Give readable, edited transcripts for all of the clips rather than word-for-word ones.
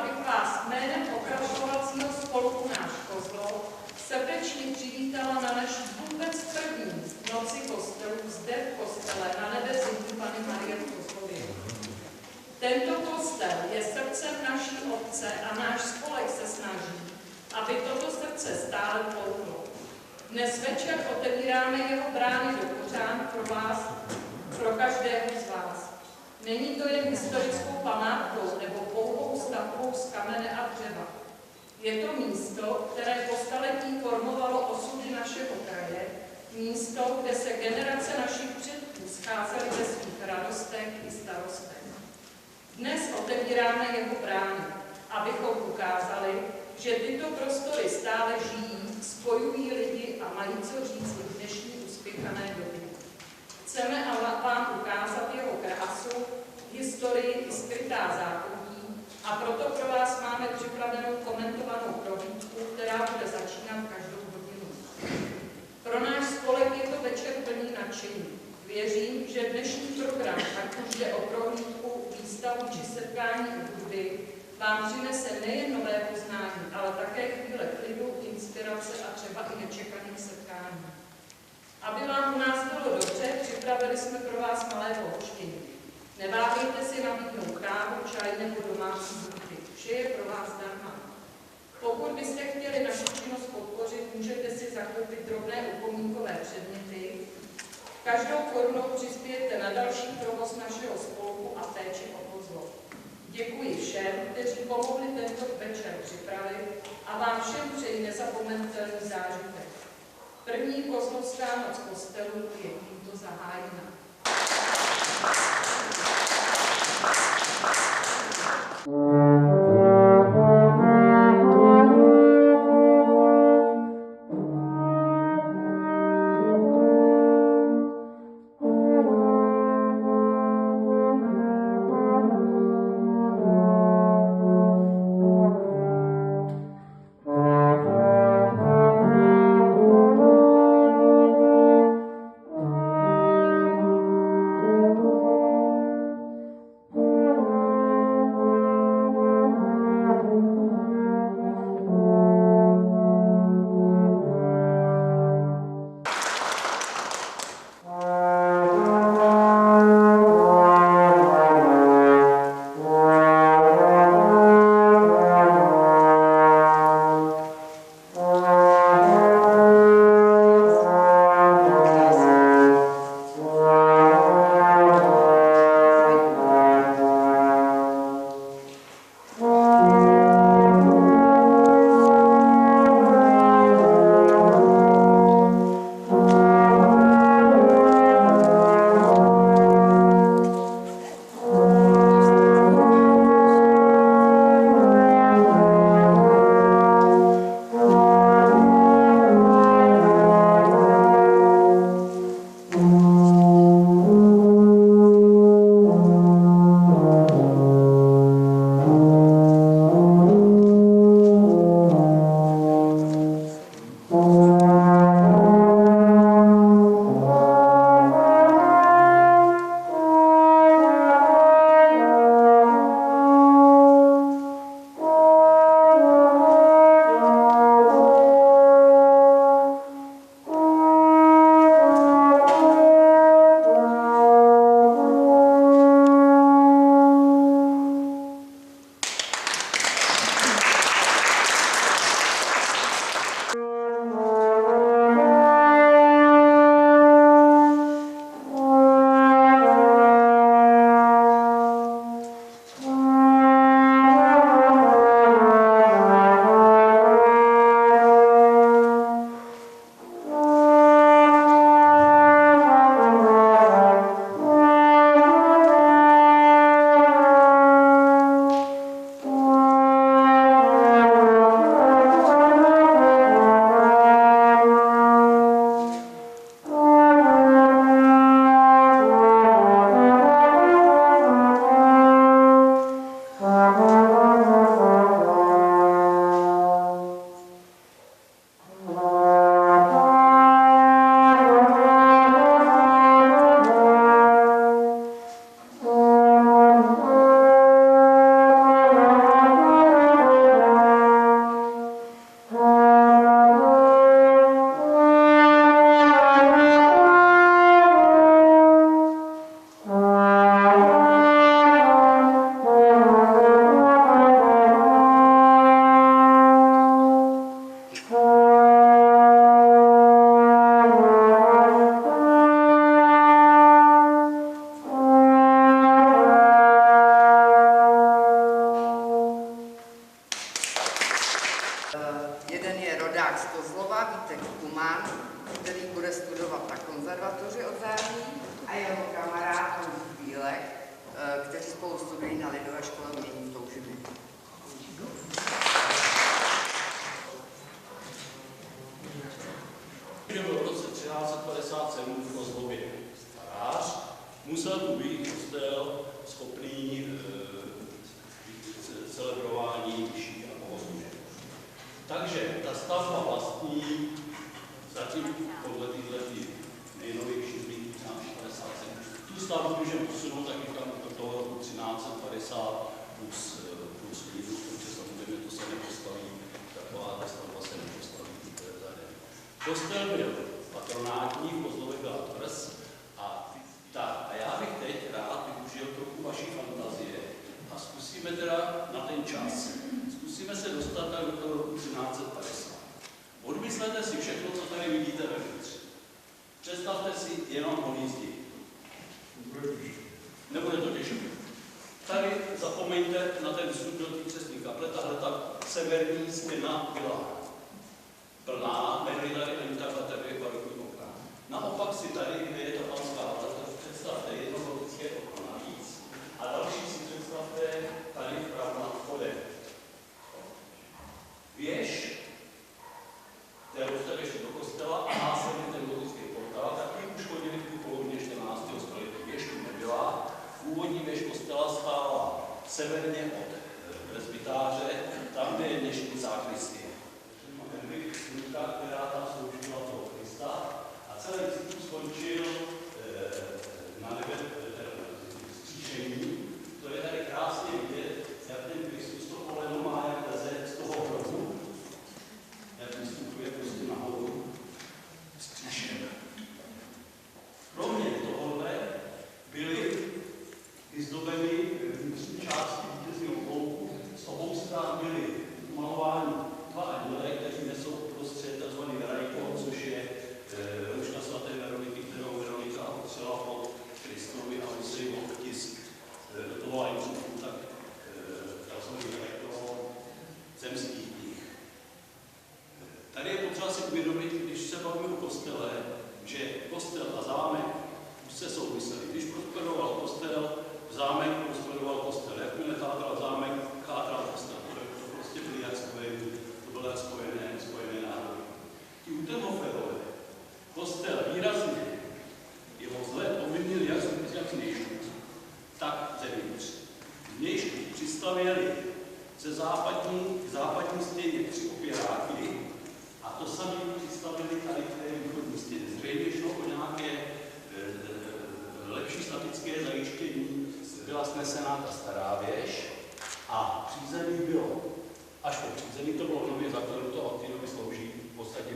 abych vás jménem oprašovacího spolku Náš Kozlov srdečně přivítala na naší vůbec první noci kostelů zde v kostele na nebesití Panny Marie v Kozlově. Tento kostel je srdcem naší obce a náš spolek se snaží, aby toto srdce stále plouhlo. Dnes večer otevíráme jeho brány do kořán pro vás, pro každého z vás. Není to jen historickou památkou nebo pouhou stavbou z kamene a dřeva. Je to místo, které po staletí formovalo osudy našeho kraje, místo, kde se generace našich předků scházely ve svých radostech i starostech. Dnes otevíráme jeho brány, abychom ukázali, že tyto prostory stále žijí, spojují lidi a mají co říct v dnešní uspěchané době. Chceme vám ukázat jeho krásu, historii i skrytá zákoutí a proto pro vás máme připravenou komentovanou prohlídku, která bude začínat každou hodinu. Pro náš spolek je to večer plný nadšení. Věřím, že dnešní program, ať už jde o prohlídku, výstavu či setkání u hudby, vám přinese nejen nové poznání, ale také chvíle klidu, inspirace a třeba i nečekaných setkání. Aby vám u nás bylo dobře, připravili jsme pro vás malé pohoštění. Neváhejte si nabídnout kávu, čaj nebo domácí hudby. Vše je pro vás zdarma. Pokud byste chtěli naši činnost podpořit, můžete si zakoupit drobné upomínkové předměty. Každou korunou přispějete na další provoz našeho spolku a péči o Kozlov. Děkuji všem, kteří pomohli tento večer připravit a vám všem přeji nezapomenutelný zážitek. První kozlovská noc kostelů je tímto zahájena. musel tu být kostel schopný celebrování mší a bohoslužeb. Takže ta stavba vlastní, zatím podle této nejnovější zmínky 1357, tu stavbu můžeme posunout taky do toho roku 1350 plus minus, protože samozřejmě to se nepostaví, taková ta stavba se nepostaví za den. Kostel byl patronátní, v Kozlově byla tvrz a já bych teď rád využil trochu vaší fantazie a zkusíme teda na ten čas. Zkusíme se dostat do toho roku 1350. Odmyslete si všechno, co tady vidíte vevnitř. Představte si jenom holý zdi. Nebude to těžké. Tady zapomeňte na ten vstup do té křestní kaple, tahle ta severní stěna byla plná, nebyly tady ani takhle tady barokní okna. Naopak si tady, kde je ta panská hlava, představte jedno gotické okno navíc a další si představte tady vpravo nad vchodem. Věž, kterou jste ještě do kostela a následně ten gotický portál, taky už chodili v polovině 14. století. Věž tu nebyla. Původní věž kostela stála severně od presbytáře, tam, kde je dnešní zákristie. Která tam sloužila toho Krista a celý cyklus skončil na nebe vzkříšení. To je tady krásně vidět, jak ten Kristus to koleno má, jak leze z toho hrobu, jak vystupuje prostě nahoru vzkříšen. Kromě tohohle byly vyzdobeny vnitřní části vítězního polku, z obou stran byly malovány dva anděle, kteří nesou uprostřed tzv. Verajko, což je ručka svaté Veroniky, kterou Veronika opřela pod Kristovi a on si otisk do toho lajcůku, tak tzv. Verajko zemských knih. Tady je potřeba si uvědomit, když se bavíme o kostele, že kostel a zámek už se souviseli. Když prosperoval kostel, zámek prosperoval kostel. Jakmile chátral zámek, chátral kostel. To prostě byly jak spojené národy. I u Tenhoferové kostel výrazně jeho vzhled ovlivnil jak zvnějšku, tak zevnitř. Zvnějšku přistavěli ze západní stěně 3 opěráky a to samé přistavili tady k té východní stěně. Zřejmě šlo o nějaké lepší statické zajištění. Byla snesená ta stará věž a přízemí bylo, až po přízemí to bylo nově zaklenuto a od té doby slouží v podstatě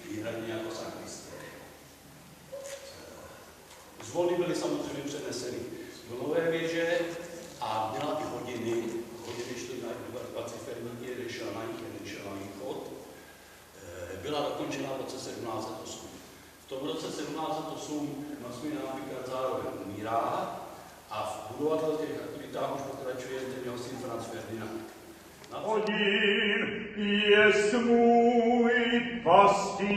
výhradně jako sakristie. Zvony byly samozřejmě přeneseny do nové věže a měla i hodiny šly na 20 jeden šel na jih, jeden šel na východ. Byla dokončena v roce 1708. V tom roce 1708 Maximilián zároveň umírá a v budovatelských aktivitách už pokračuje ten jeho syn Franz Ferdinand. Один есть můj pastýř,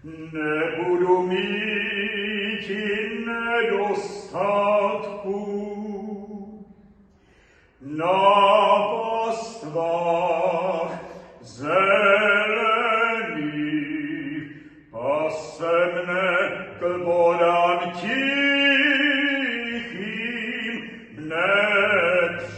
nebudu mít i nedostatku. Na pastvách zelených pase mne k vodám tichým nepřivodí.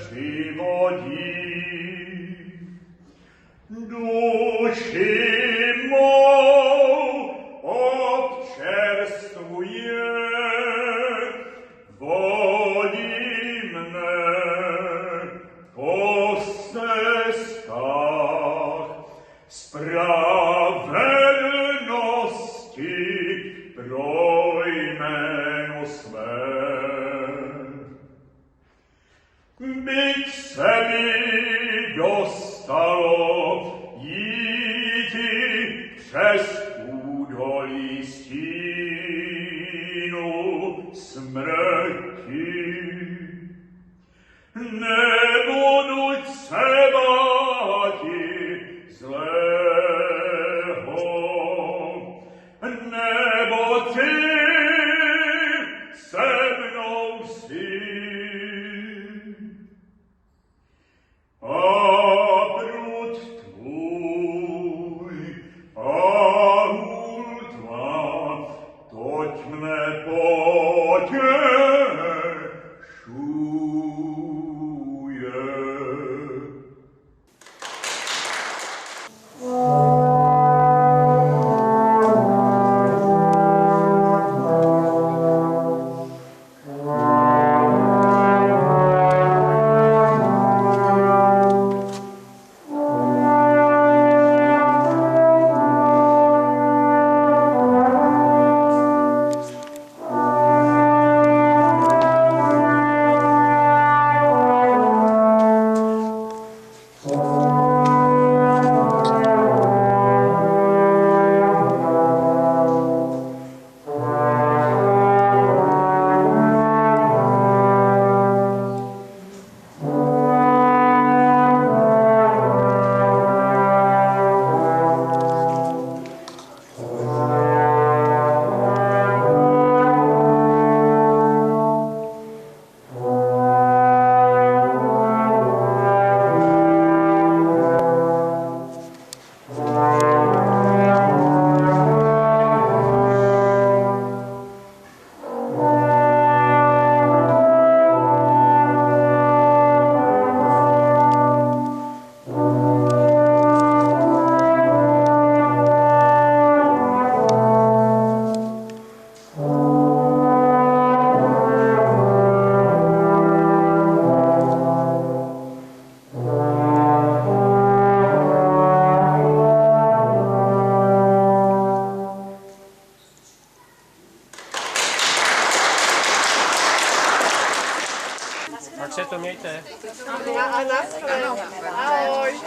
Duši mou občerstvuje, vodí mne po cestách spravedlnosti pro jméno své. Byť se mi dostalo jíti přes údolí stínu smrti, nebudu se báti zlého, nebo ty se Hoď mne potěšuje. Tak se to mějte. Ahoj.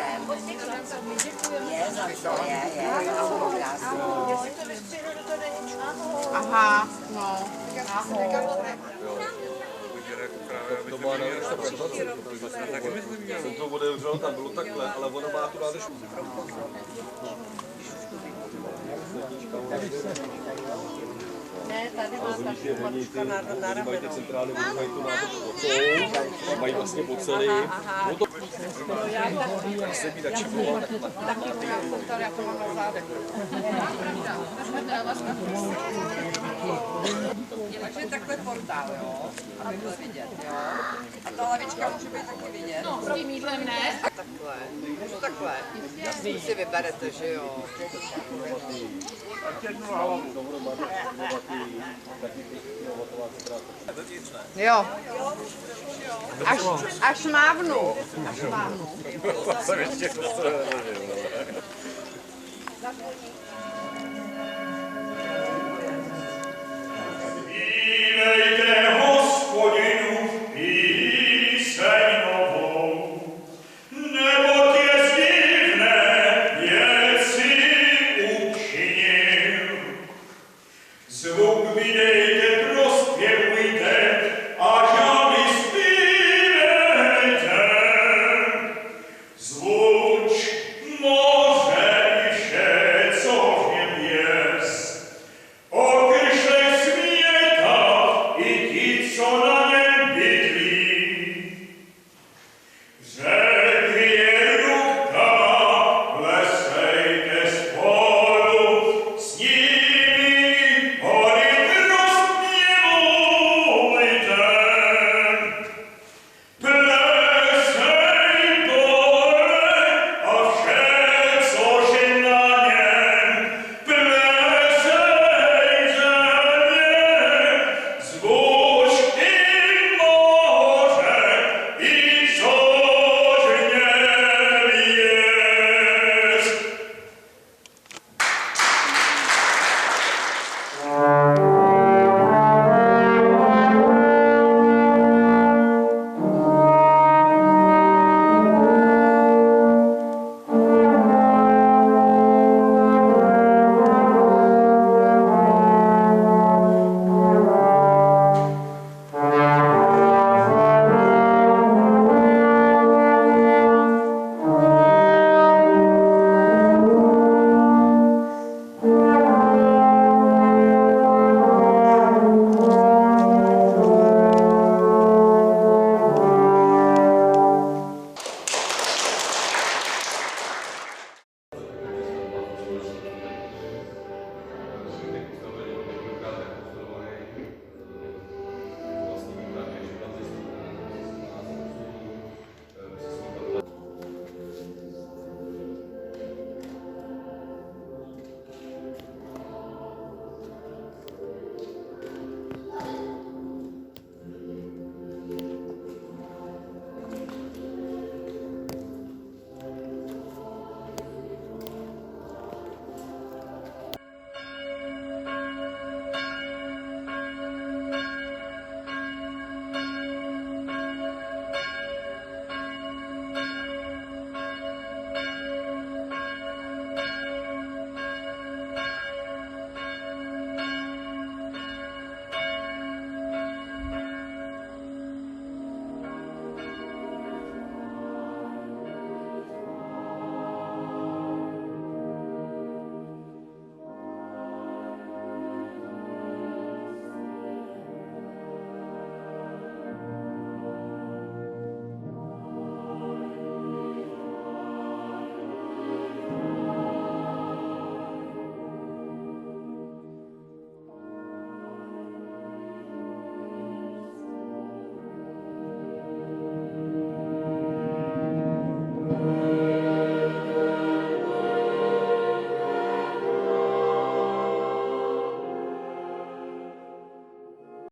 Aha, no. To má jsem to otevřel, tam bylo takhle, ale ono má tu nádrž. Ne, tady má ta šupačka na rameno. Centrály mají tu nádrž mají vlastně po celý. Se mi načipovat takhle. Já to mám na zádech. Takže takhle portál, jo? A to vidět, jo? A ta lavička může být taky vidět. No, s tím jídlem ne. Takhle. No takhle. Jasný si vyberete, že jo? Jo. Až mávnu. Až mávnu. Zpívejte Hospodinu píseň novou, neboť je divné věci učinil. Zvuk vydejte prospěv